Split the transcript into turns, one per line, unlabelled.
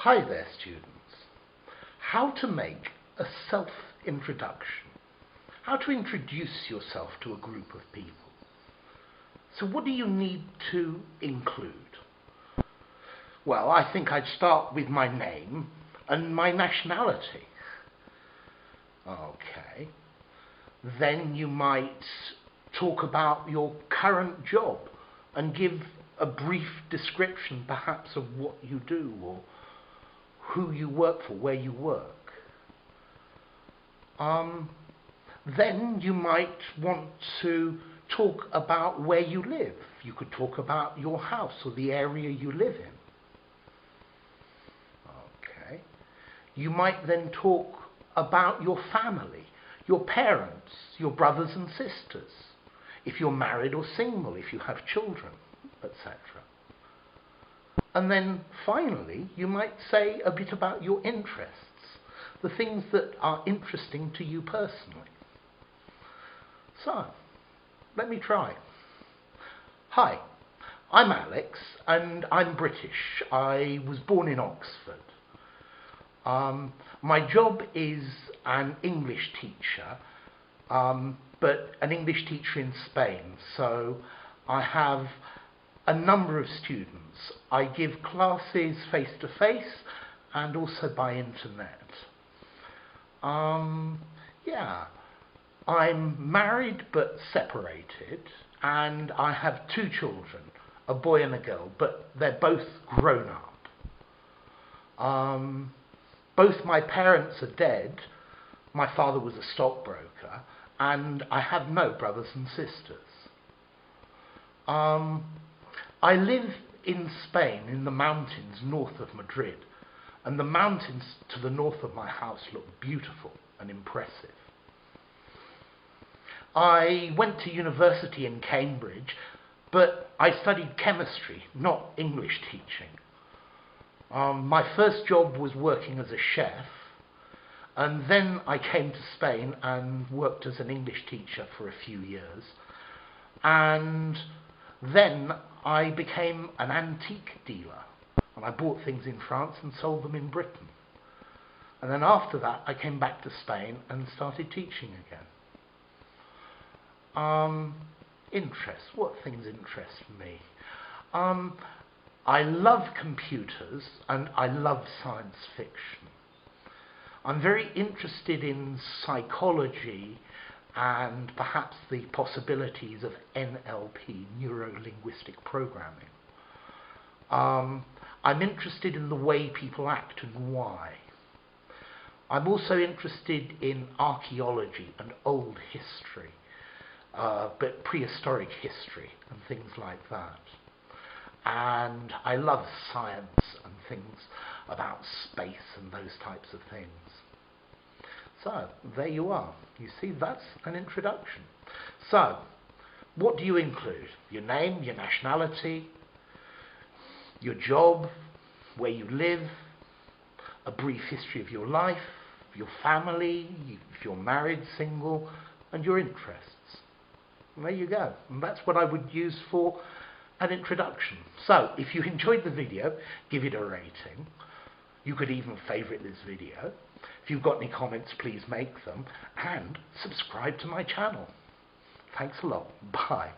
Hi there, students. How to make a self-introduction. How to introduce yourself to a group of people. So what do you need to include? Well, I think I'd start with my name and my nationality. Okay. Then you might talk about your current job and give a brief description perhaps of what you do or who you work for, where you work. Then you might want to talk about where you live. You could talk about your house or the area you live in. Okay. You might then talk about your family, your parents, your brothers and sisters, if you're married or single, if you have children, etc. And then finally, you might say a bit about your interests, the things that are interesting to you personally. So, let me try. Hi, I'm Alex and I'm British. I was born in Oxford. My job is an English teacher, but an English teacher in Spain. So I have a number of students. I give classes face-to-face and also by internet. Yeah, I'm married but separated, and I have two children, a boy and a girl, but they're both grown up. Both my parents are dead. My father was a stockbroker, and I have no brothers and sisters. I live in Spain, in the mountains north of Madrid, and the mountains to the north of my house look beautiful and impressive. I went to university in Cambridge, but I studied chemistry, not English teaching. My first job was working as a chef, and then I came to Spain and worked as an English teacher for a few years. And then I became an antique dealer, and I bought things in France and sold them in Britain. And then after that, I came back to Spain and started teaching again. Interests. What things interest me? I love computers and I love science fiction. I'm very interested in psychology and perhaps the possibilities of NLP, neuro-linguistic programming. I'm interested in the way people act and why. I'm also interested in archaeology and old history, but prehistoric history and things like that. And I love science and things about space and those types of things. So, there you are. You see, that's an introduction. So, what do you include? Your name, your nationality, your job, where you live, a brief history of your life, your family, if you're married, single, and your interests. And there you go. And that's what I would use for an introduction. So, if you enjoyed the video, give it a rating. You could even favorite this video. If you've got any comments, please make them. And subscribe to my channel. Thanks a lot. Bye.